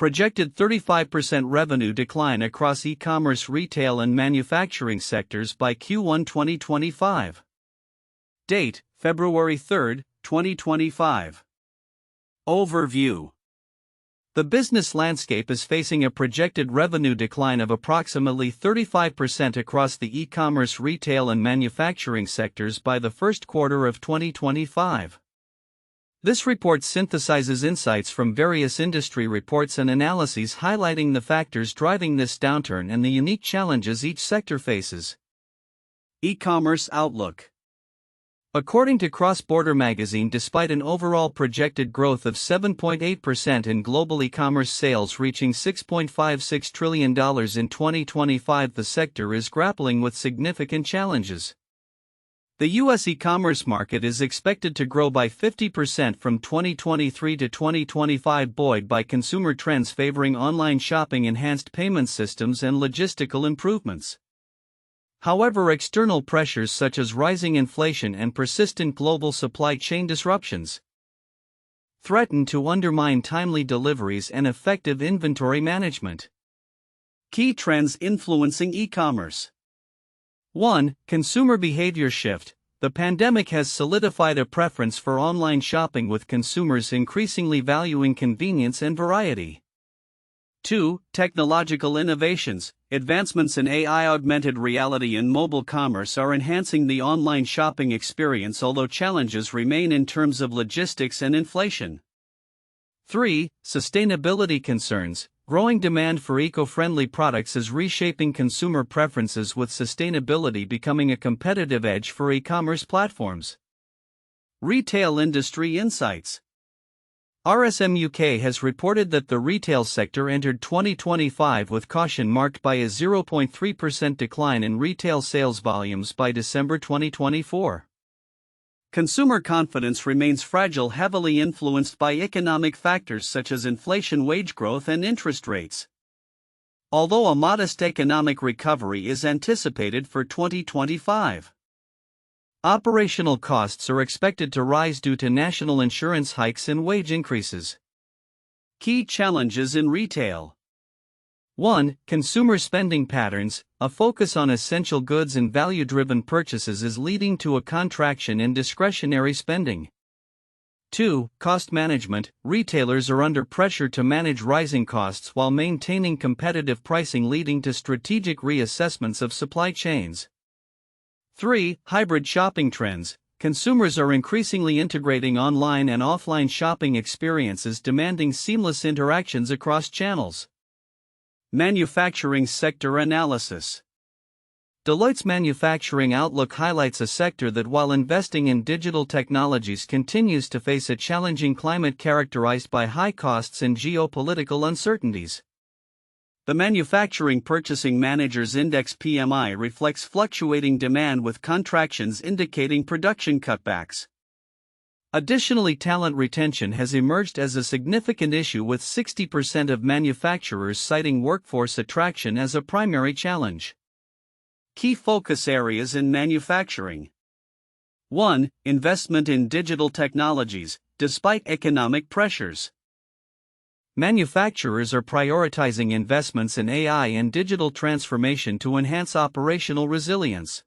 Projected 35% revenue decline across e-commerce, retail and manufacturing sectors by Q1 2025. Date, February 3, 2025. Overview. The business landscape is facing a projected revenue decline of approximately 35% across the e-commerce, retail and manufacturing sectors by the first quarter of 2025. This report synthesizes insights from various industry reports and analyses highlighting the factors driving this downturn and the unique challenges each sector faces. E-commerce outlook. According to Cross-Border Magazine, despite an overall projected growth of 7.8% in global e-commerce sales reaching $6.56 trillion in 2025, the sector is grappling with significant challenges. The U.S. e-commerce market is expected to grow by 50% from 2023 to 2025, buoyed by consumer trends favoring online shopping, enhanced payment systems, and logistical improvements. However, external pressures such as rising inflation and persistent global supply chain disruptions threaten to undermine timely deliveries and effective inventory management. Key trends influencing e-commerce. 1. Consumer behavior shift. The pandemic has solidified a preference for online shopping, with consumers increasingly valuing convenience and variety. 2. Technological innovations. Advancements in AI, augmented reality, and mobile commerce are enhancing the online shopping experience, although challenges remain in terms of logistics and inflation. 3. Sustainability concerns. Growing demand for eco-friendly products is reshaping consumer preferences, with sustainability becoming a competitive edge for e-commerce platforms. Retail industry insights. RSM UK has reported that the retail sector entered 2025 with caution, marked by a 0.3% decline in retail sales volumes by December 2024. Consumer confidence remains fragile, heavily influenced by economic factors such as inflation, wage growth, and interest rates. Although a modest economic recovery is anticipated for 2025. Operational costs are expected to rise due to national insurance hikes and wage increases. Key challenges in retail. 1. Consumer spending patterns. A focus on essential goods and value-driven purchases is leading to a contraction in discretionary spending. 2. Cost management. Retailers are under pressure to manage rising costs while maintaining competitive pricing, leading to strategic reassessments of supply chains. 3. Hybrid shopping trends. Consumers are increasingly integrating online and offline shopping experiences, demanding seamless interactions across channels. Manufacturing sector analysis. Deloitte's manufacturing outlook highlights a sector that, while investing in digital technologies, continues to face a challenging climate characterized by high costs and geopolitical uncertainties. The Manufacturing Purchasing Managers Index (PMI) reflects fluctuating demand, with contractions indicating production cutbacks. Additionally, talent retention has emerged as a significant issue, with 60% of manufacturers citing workforce attraction as a primary challenge. Key focus areas in manufacturing. 1. Investment in digital technologies, despite economic pressures. Manufacturers are prioritizing investments in AI and digital transformation to enhance operational resilience.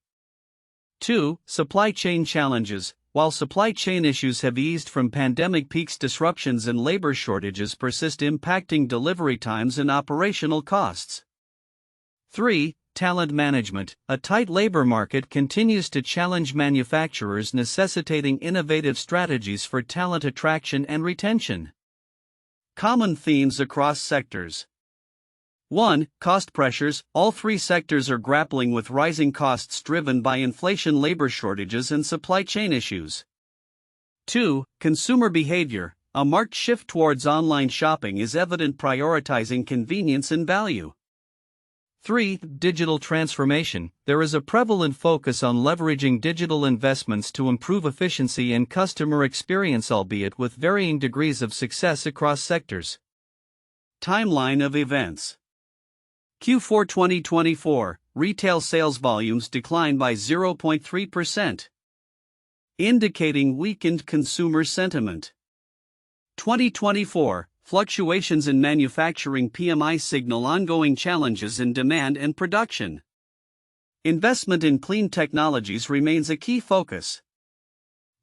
2. Supply chain challenges. While supply chain issues have eased from pandemic peaks, disruptions and labor shortages persist, impacting delivery times and operational costs. 3. Talent management. A tight labor market continues to challenge manufacturers, necessitating innovative strategies for talent attraction and retention. Common themes across sectors. 1. Cost pressures. All three sectors are grappling with rising costs driven by inflation, labor shortages, and supply chain issues. 2. Consumer behavior. A marked shift towards online shopping is evident, prioritizing convenience and value. 3. Digital transformation. There is a prevalent focus on leveraging digital investments to improve efficiency and customer experience, albeit with varying degrees of success across sectors. Timeline of events. Q4 2024, retail sales volumes declined by 0.3%, indicating weakened consumer sentiment. 2024, fluctuations in manufacturing PMI signal ongoing challenges in demand and production. Investment in clean technologies remains a key focus.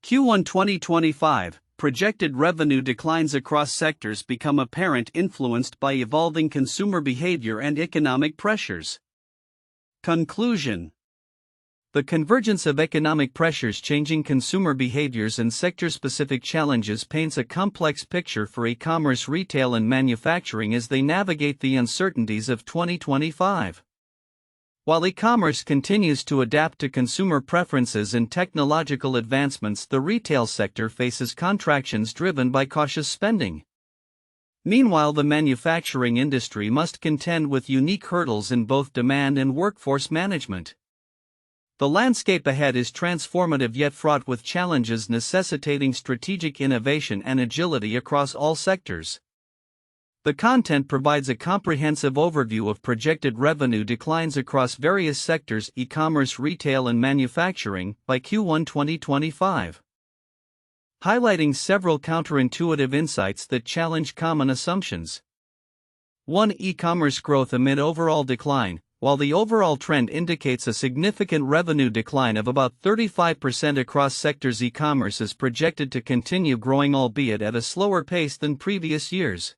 Q1 2025, projected revenue declines across sectors become apparent, influenced by evolving consumer behavior and economic pressures. Conclusion: the convergence of economic pressures changing consumer behaviors and sector-specific challenges paints a complex picture for e-commerce, retail, and manufacturing as they navigate the uncertainties of 2025. While e-commerce continues to adapt to consumer preferences and technological advancements, the retail sector faces contractions driven by cautious spending. Meanwhile, the manufacturing industry must contend with unique hurdles in both demand and workforce management. The landscape ahead is transformative yet fraught with challenges necessitating strategic innovation and agility across all sectors. The content provides a comprehensive overview of projected revenue declines across various sectors: e-commerce, retail, and manufacturing, by Q1 2025. Highlighting several counterintuitive insights that challenge common assumptions. 1. E-commerce growth amid overall decline. While the overall trend indicates a significant revenue decline of about 35% across sectors, e-commerce is projected to continue growing, albeit at a slower pace than previous years.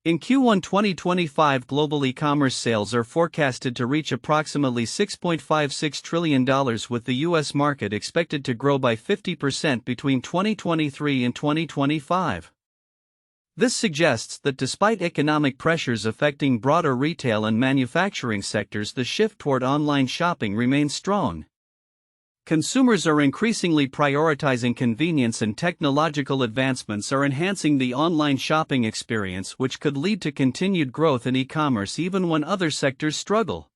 In Q1 2025, global e-commerce sales are forecasted to reach approximately $6.56 trillion, with the U.S. market expected to grow by 50% between 2023 and 2025. This suggests that despite economic pressures affecting broader retail and manufacturing sectors, the shift toward online shopping remains strong. Consumers are increasingly prioritizing convenience, and technological advancements are enhancing the online shopping experience, which could lead to continued growth in e-commerce even when other sectors struggle.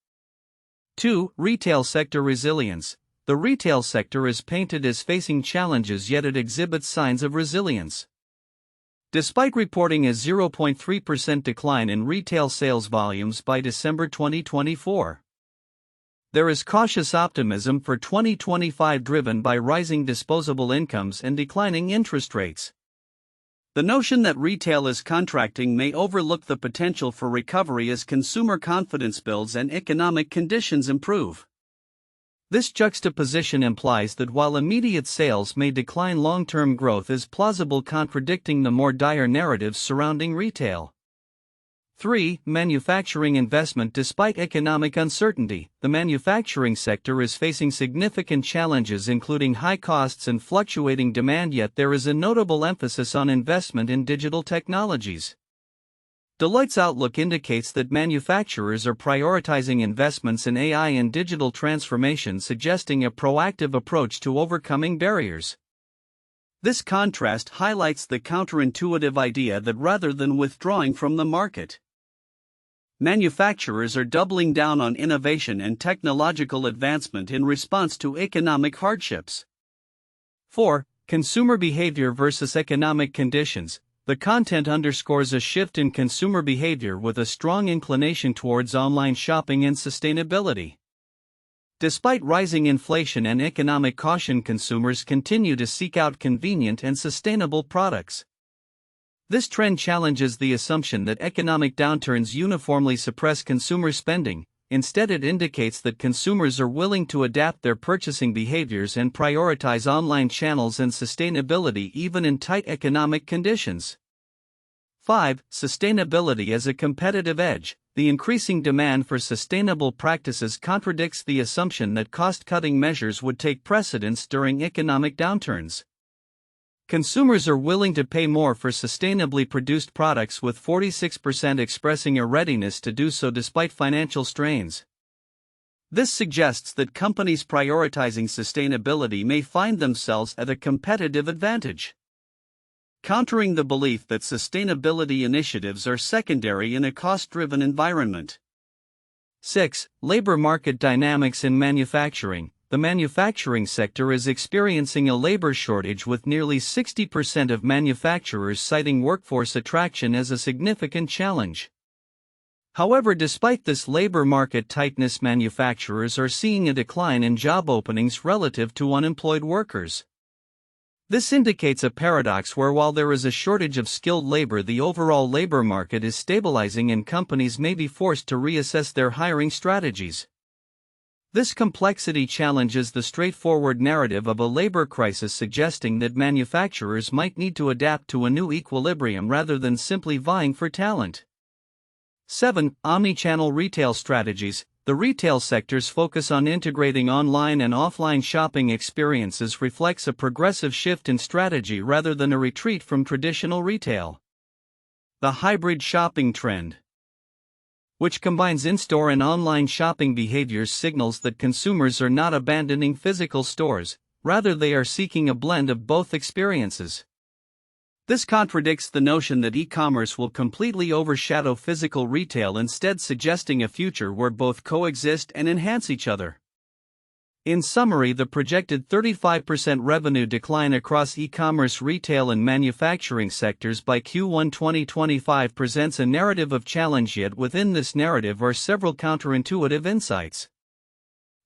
2. Retail sector resilience. The retail sector is painted as facing challenges, yet it exhibits signs of resilience. Despite reporting a 0.3% decline in retail sales volumes by December 2024, there is cautious optimism for 2025 driven by rising disposable incomes and declining interest rates. The notion that retail is contracting may overlook the potential for recovery as consumer confidence builds and economic conditions improve. This juxtaposition implies that while immediate sales may decline, long-term growth is plausible, contradicting the more dire narratives surrounding retail. 3. Manufacturing investment. Despite economic uncertainty, the manufacturing sector is facing significant challenges, including high costs and fluctuating demand, yet there is a notable emphasis on investment in digital technologies. Deloitte's outlook indicates that manufacturers are prioritizing investments in AI and digital transformation, suggesting a proactive approach to overcoming barriers. This contrast highlights the counterintuitive idea that rather than withdrawing from the market, manufacturers are doubling down on innovation and technological advancement in response to economic hardships. 4. Consumer behavior versus economic conditions. The content underscores a shift in consumer behavior with a strong inclination towards online shopping and sustainability. Despite rising inflation and economic caution, consumers continue to seek out convenient and sustainable products. This trend challenges the assumption that economic downturns uniformly suppress consumer spending. Instead, it indicates that consumers are willing to adapt their purchasing behaviors and prioritize online channels and sustainability even in tight economic conditions. 5. Sustainability as a competitive edge. The increasing demand for sustainable practices contradicts the assumption that cost-cutting measures would take precedence during economic downturns. Consumers are willing to pay more for sustainably produced products, with 46% expressing a readiness to do so despite financial strains. This suggests that companies prioritizing sustainability may find themselves at a competitive advantage, countering the belief that sustainability initiatives are secondary in a cost-driven environment. 6. Labor market dynamics in manufacturing. The manufacturing sector is experiencing a labor shortage, with nearly 60% of manufacturers citing workforce attraction as a significant challenge. However, despite this labor market tightness, manufacturers are seeing a decline in job openings relative to unemployed workers. This indicates a paradox where while there is a shortage of skilled labor, the overall labor market is stabilizing and companies may be forced to reassess their hiring strategies. This complexity challenges the straightforward narrative of a labor crisis, suggesting that manufacturers might need to adapt to a new equilibrium rather than simply vying for talent. 7. Omnichannel retail strategies. The retail sector's focus on integrating online and offline shopping experiences reflects a progressive shift in strategy rather than a retreat from traditional retail. The hybrid shopping trend, which combines in-store and online shopping behaviors, signals that consumers are not abandoning physical stores, rather they are seeking a blend of both experiences. This contradicts the notion that e-commerce will completely overshadow physical retail, instead suggesting a future where both coexist and enhance each other. In summary, the projected 35% revenue decline across e-commerce, retail and manufacturing sectors by Q1 2025 presents a narrative of challenge, yet within this narrative are several counterintuitive insights.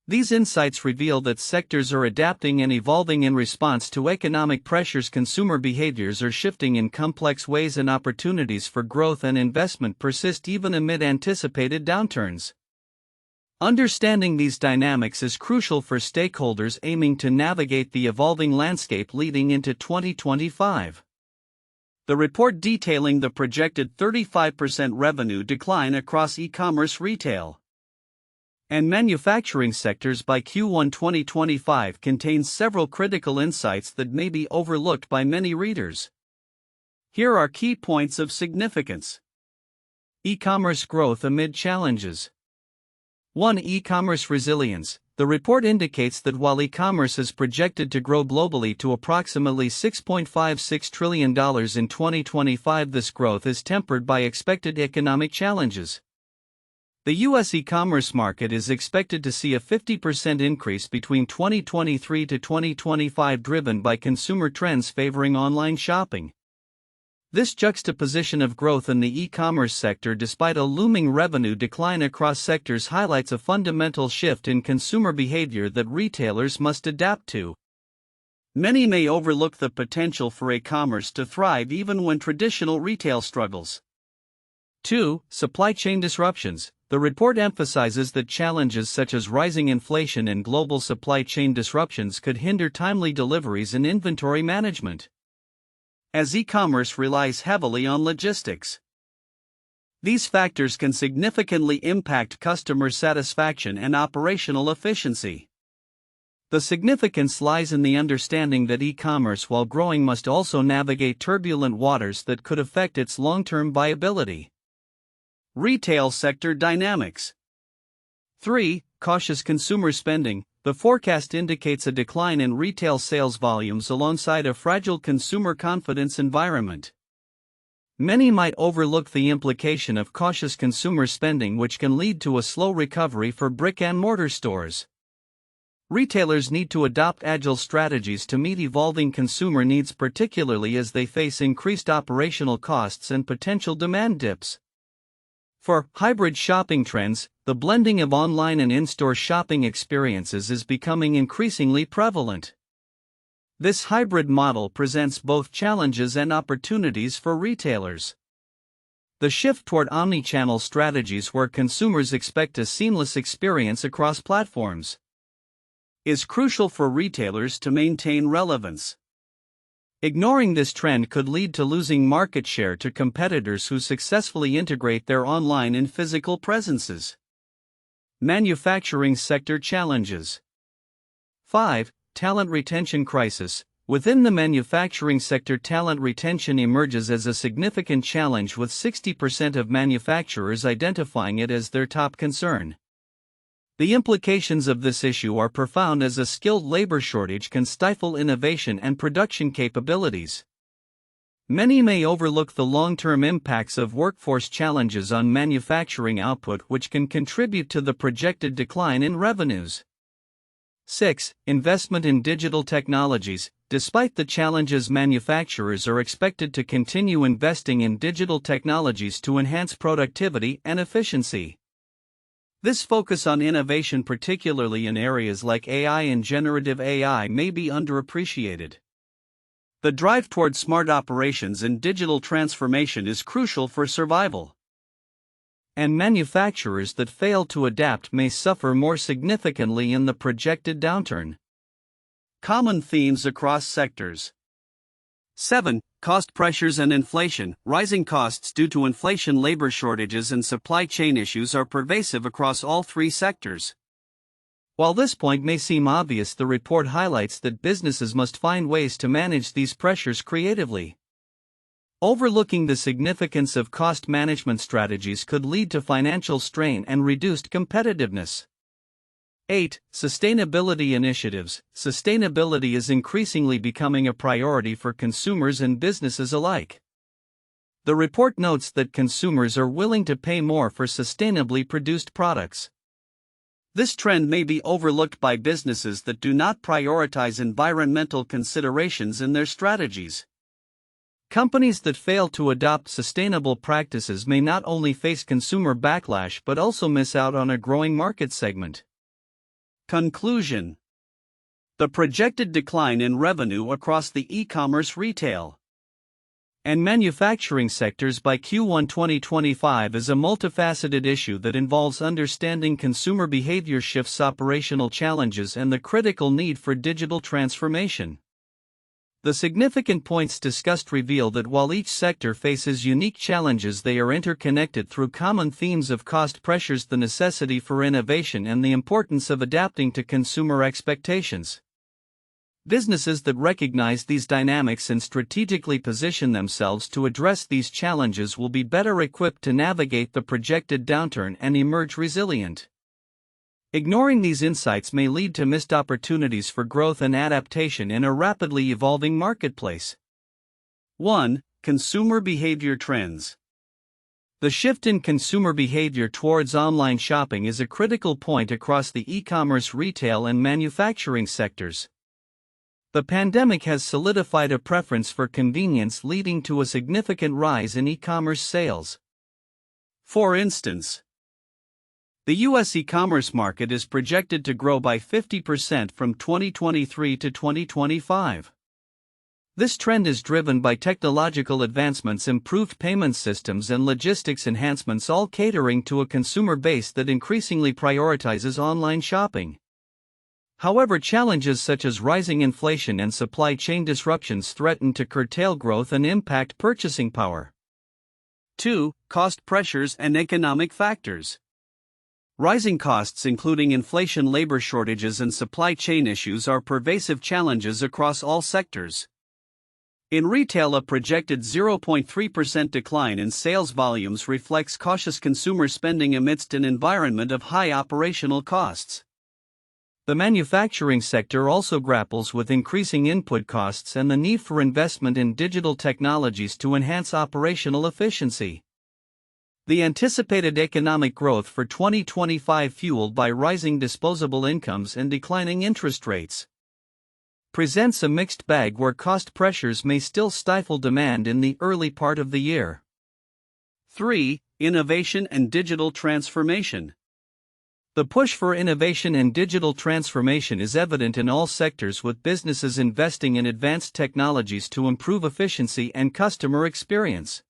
These insights reveal that sectors are adapting and evolving in response to economic pressures, consumer behaviors are shifting in complex ways, and opportunities for growth and investment persist even amid anticipated downturns. Understanding these dynamics is crucial for stakeholders aiming to navigate the evolving landscape leading into 2025. The report detailing the projected 35% revenue decline across e-commerce, retail and manufacturing sectors by Q1 2025 contains several critical insights that may be overlooked by many readers. Here are key points of significance. E-commerce growth amid challenges. 1. E-commerce resilience. The report indicates that while e-commerce is projected to grow globally to approximately $6.56 trillion in 2025, this growth is tempered by expected economic challenges. The U.S. e-commerce market is expected to see a 50% increase between 2023 to 2025, driven by consumer trends favoring online shopping. This juxtaposition of growth in the e-commerce sector despite a looming revenue decline across sectors highlights a fundamental shift in consumer behavior that retailers must adapt to. Many may overlook the potential for e-commerce to thrive even when traditional retail struggles. 2. Supply chain disruptions. The report emphasizes that challenges such as rising inflation and global supply chain disruptions could hinder timely deliveries and inventory management, as e-commerce relies heavily on logistics. These factors can significantly impact customer satisfaction and operational efficiency. The significance lies in the understanding that e-commerce, while growing, must also navigate turbulent waters that could affect its long-term viability. Retail sector dynamics. 3. Cautious consumer spending. The forecast indicates a decline in retail sales volumes alongside a fragile consumer confidence environment. Many might overlook the implication of cautious consumer spending, which can lead to a slow recovery for brick-and-mortar stores. Retailers need to adopt agile strategies to meet evolving consumer needs, particularly as they face increased operational costs and potential demand dips. For hybrid shopping trends, the blending of online and in-store shopping experiences is becoming increasingly prevalent. This hybrid model presents both challenges and opportunities for retailers. The shift toward omnichannel strategies, where consumers expect a seamless experience across platforms, is crucial for retailers to maintain relevance. Ignoring this trend could lead to losing market share to competitors who successfully integrate their online and physical presences. Manufacturing sector challenges. 5. Talent retention crisis. Within the manufacturing sector, talent retention emerges as a significant challenge, with 60% of manufacturers identifying it as their top concern. The implications of this issue are profound, as a skilled labor shortage can stifle innovation and production capabilities. Many may overlook the long-term impacts of workforce challenges on manufacturing output, which can contribute to the projected decline in revenues. 6. Investment in digital technologies. Despite the challenges, manufacturers are expected to continue investing in digital technologies to enhance productivity and efficiency. This focus on innovation, particularly in areas like AI and generative AI, may be underappreciated. The drive toward smart operations and digital transformation is crucial for survival. And manufacturers that fail to adapt may suffer more significantly in the projected downturn. Common themes across sectors. 7. Cost pressures and inflation. Rising costs due to inflation, labor shortages, and supply chain issues are pervasive across all three sectors. While this point may seem obvious, the report highlights that businesses must find ways to manage these pressures creatively. Overlooking the significance of cost management strategies could lead to financial strain and reduced competitiveness. 8. Sustainability initiatives. Sustainability is increasingly becoming a priority for consumers and businesses alike. The report notes that consumers are willing to pay more for sustainably produced products. This trend may be overlooked by businesses that do not prioritize environmental considerations in their strategies. Companies that fail to adopt sustainable practices may not only face consumer backlash but also miss out on a growing market segment. Conclusion. The projected decline in revenue across the e-commerce, retail, and manufacturing sectors by Q1 2025 is a multifaceted issue that involves understanding consumer behavior shifts, operational challenges, and the critical need for digital transformation. The significant points discussed reveal that while each sector faces unique challenges, they are interconnected through common themes of cost pressures, the necessity for innovation, and the importance of adapting to consumer expectations. Businesses that recognize these dynamics and strategically position themselves to address these challenges will be better equipped to navigate the projected downturn and emerge resilient. Ignoring these insights may lead to missed opportunities for growth and adaptation in a rapidly evolving marketplace. 1. Consumer behavior trends. The shift in consumer behavior towards online shopping is a critical point across the e-commerce, retail, and manufacturing sectors. The pandemic has solidified a preference for convenience, leading to a significant rise in e-commerce sales. For instance, the U.S. e-commerce market is projected to grow by 50% from 2023 to 2025. This trend is driven by technological advancements, improved payment systems, and logistics enhancements, all catering to a consumer base that increasingly prioritizes online shopping. However, challenges such as rising inflation and supply chain disruptions threaten to curtail growth and impact purchasing power. 2. Cost pressures and economic factors. Rising costs, including inflation, labor shortages, and supply chain issues, are pervasive challenges across all sectors. In retail, a projected 0.3% decline in sales volumes reflects cautious consumer spending amidst an environment of high operational costs. The manufacturing sector also grapples with increasing input costs and the need for investment in digital technologies to enhance operational efficiency. The anticipated economic growth for 2025, fueled by rising disposable incomes and declining interest rates, presents a mixed bag where cost pressures may still stifle demand in the early part of the year. 3. Innovation and digital transformation. The push for innovation and digital transformation is evident in all sectors, with businesses investing in advanced technologies to improve efficiency and customer experience.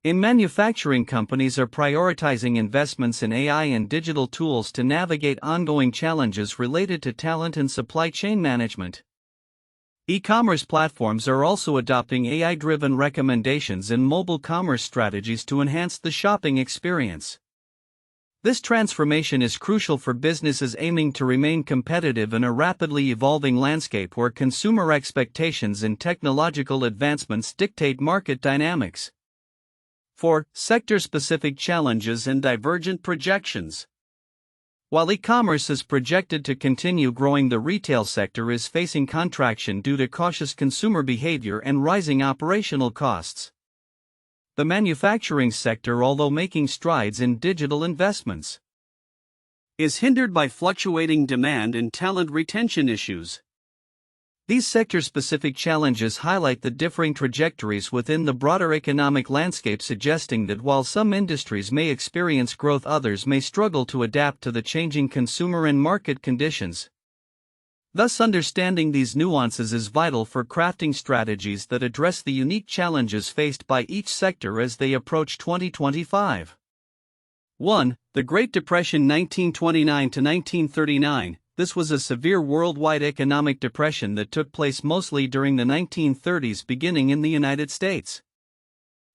In manufacturing, companies are prioritizing investments in AI and digital tools to navigate ongoing challenges related to talent and supply chain management. E-commerce platforms are also adopting AI-driven recommendations and mobile commerce strategies to enhance the shopping experience. This transformation is crucial for businesses aiming to remain competitive in a rapidly evolving landscape where consumer expectations and technological advancements dictate market dynamics. 4. Sector-specific challenges and divergent projections. While e-commerce is projected to continue growing, the retail sector is facing contraction due to cautious consumer behavior and rising operational costs. The manufacturing sector, although making strides in digital investments, is hindered by fluctuating demand and talent retention issues. These sector-specific challenges highlight the differing trajectories within the broader economic landscape, suggesting that while some industries may experience growth, others may struggle to adapt to the changing consumer and market conditions. Thus, understanding these nuances is vital for crafting strategies that address the unique challenges faced by each sector as they approach 2025. 1. The Great Depression 1929 to 1939. This was a severe worldwide economic depression that took place mostly during the 1930s, beginning in the United States.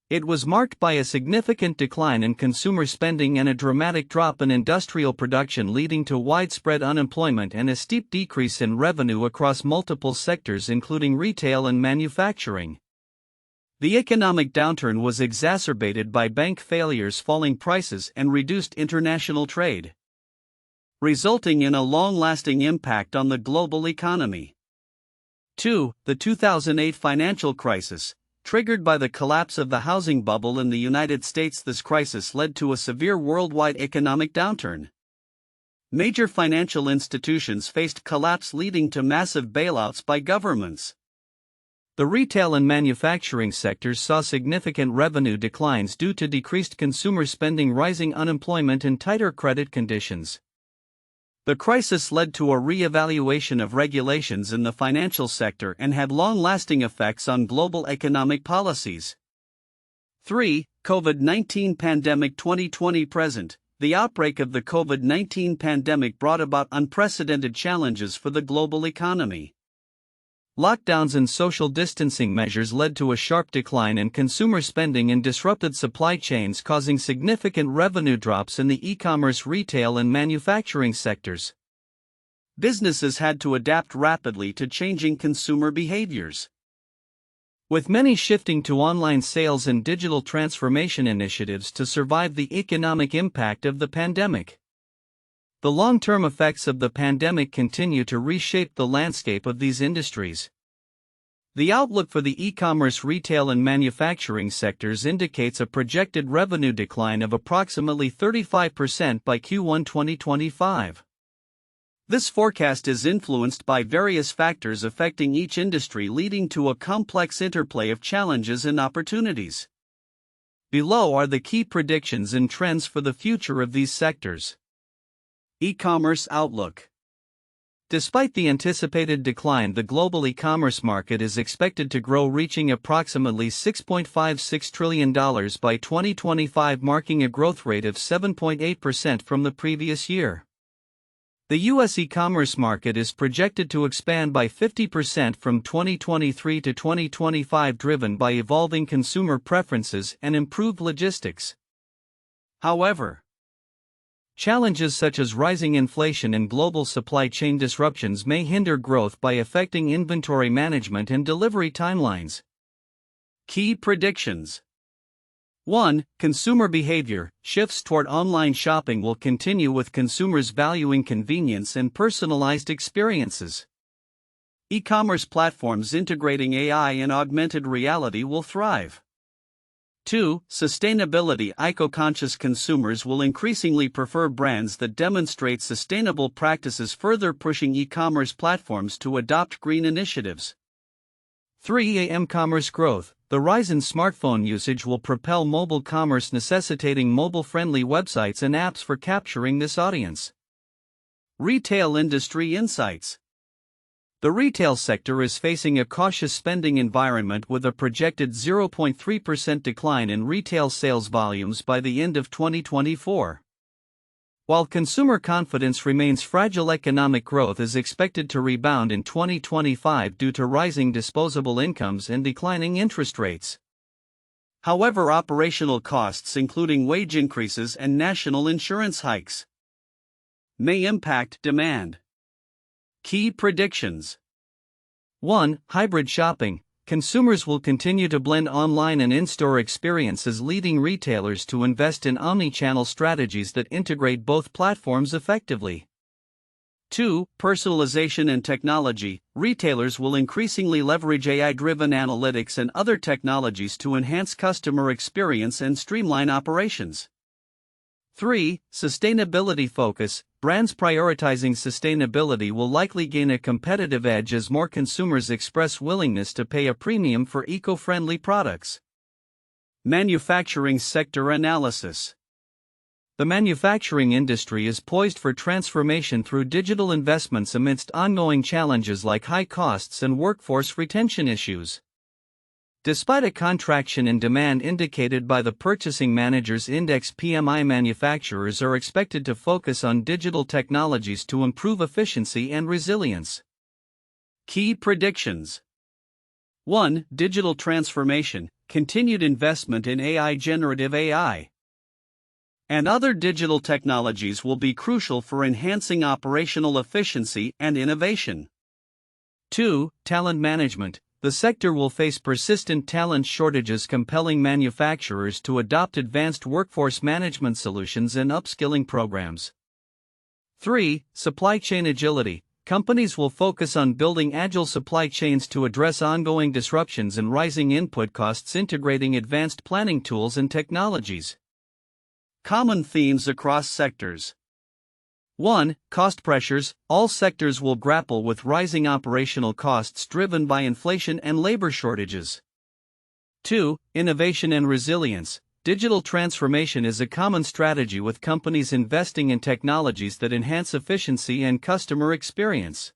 It was marked by a significant decline in consumer spending and a dramatic drop in industrial production, leading to widespread unemployment and a steep decrease in revenue across multiple sectors including retail and manufacturing. The economic downturn was exacerbated by bank failures, falling prices, and reduced international trade, resulting in a long-lasting impact on the global economy. 2. The 2008 financial crisis. Triggered by the collapse of the housing bubble in the United States, this crisis led to a severe worldwide economic downturn. Major financial institutions faced collapse, leading to massive bailouts by governments. The retail and manufacturing sectors saw significant revenue declines due to decreased consumer spending, rising unemployment, and tighter credit conditions. The crisis led to a re-evaluation of regulations in the financial sector and had long-lasting effects on global economic policies. 3. COVID-19 pandemic 2020-present. The outbreak of the COVID-19 pandemic brought about unprecedented challenges for the global economy. Lockdowns and social distancing measures led to a sharp decline in consumer spending and disrupted supply chains, causing significant revenue drops in the e-commerce, retail, and manufacturing sectors. Businesses had to adapt rapidly to changing consumer behaviors, with many shifting to online sales and digital transformation initiatives to survive the economic impact of the pandemic. The long-term effects of the pandemic continue to reshape the landscape of these industries. The outlook for the e-commerce, retail, and manufacturing sectors indicates a projected revenue decline of approximately 35% by Q1 2025. This forecast is influenced by various factors affecting each industry, leading to a complex interplay of challenges and opportunities. Below are the key predictions and trends for the future of these sectors. E-commerce outlook. Despite the anticipated decline, the global e-commerce market is expected to grow, reaching approximately $6.56 trillion by 2025, marking a growth rate of 7.8% from the previous year. The U.S. e-commerce market is projected to expand by 50% from 2023 to 2025, driven by evolving consumer preferences and improved logistics. However, challenges such as rising inflation and global supply chain disruptions may hinder growth by affecting inventory management and delivery timelines. Key predictions. 1. Consumer behavior. Shifts toward online shopping will continue, with consumers valuing convenience and personalized experiences. E-commerce platforms integrating AI and augmented reality will thrive. 2. Sustainability. Eco-conscious consumers will increasingly prefer brands that demonstrate sustainable practices, further pushing e-commerce platforms to adopt green initiatives. 3. E-commerce growth. The rise in smartphone usage will propel mobile commerce, necessitating mobile-friendly websites and apps for capturing this audience. Retail industry insights. The retail sector is facing a cautious spending environment, with a projected 0.3% decline in retail sales volumes by the end of 2024. While consumer confidence remains fragile, economic growth is expected to rebound in 2025 due to rising disposable incomes and declining interest rates. However, operational costs, including wage increases and national insurance hikes, may impact demand. Key predictions. 1. Hybrid shopping. Consumers will continue to blend online and in-store experiences, leading retailers to invest in omnichannel strategies that integrate both platforms effectively. 2. Personalization and technology. Retailers will increasingly leverage AI-driven analytics and other technologies to enhance customer experience and streamline operations. 3. Sustainability focus. Brands prioritizing sustainability will likely gain a competitive edge as more consumers express willingness to pay a premium for eco-friendly products. Manufacturing sector analysis. The manufacturing industry is poised for transformation through digital investments amidst ongoing challenges like high costs and workforce retention issues. Despite a contraction in demand indicated by the Purchasing Managers' Index (PMI), manufacturers are expected to focus on digital technologies to improve efficiency and resilience. Key predictions: 1. Digital transformation, continued investment in AI. Generative AI and other digital technologies will be crucial for enhancing operational efficiency and innovation. 2. Talent management. The sector will face persistent talent shortages, compelling manufacturers to adopt advanced workforce management solutions and upskilling programs. 3. Supply chain agility. Companies will focus on building agile supply chains to address ongoing disruptions and rising input costs, integrating advanced planning tools and technologies. Common themes across sectors. 1. Cost pressures. All sectors will grapple with rising operational costs driven by inflation and labor shortages. 2. Innovation and resilience. Digital transformation is a common strategy, with companies investing in technologies that enhance efficiency and customer experience.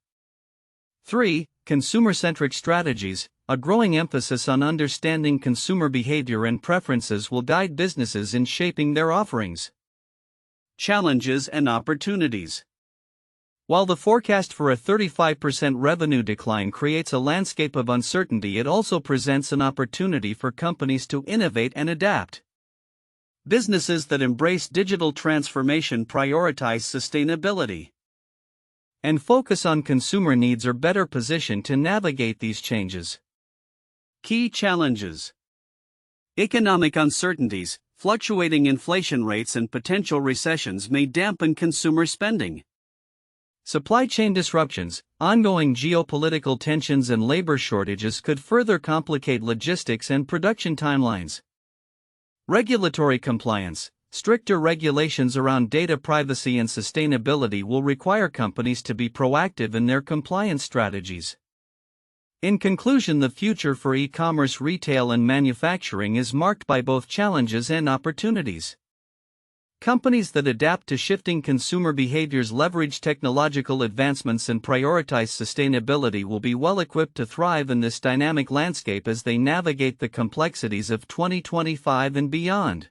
3. Consumer-centric strategies. A growing emphasis on understanding consumer behavior and preferences will guide businesses in shaping their offerings. Challenges and opportunities. While the forecast for a 35% revenue decline creates a landscape of uncertainty, it also presents an opportunity for companies to innovate and adapt. Businesses that embrace digital transformation prioritize sustainability and focus on consumer needs are better positioned to navigate these changes. Key challenges: economic uncertainties. Fluctuating inflation rates and potential recessions may dampen consumer spending. Supply chain disruptions. Ongoing geopolitical tensions and labor shortages could further complicate logistics and production timelines. Regulatory compliance. Stricter regulations around data privacy and sustainability will require companies to be proactive in their compliance strategies. In conclusion, the future for e-commerce, retail, and manufacturing is marked by both challenges and opportunities. Companies that adapt to shifting consumer behaviors, leverage technological advancements, and prioritize sustainability will be well equipped to thrive in this dynamic landscape as they navigate the complexities of 2025 and beyond.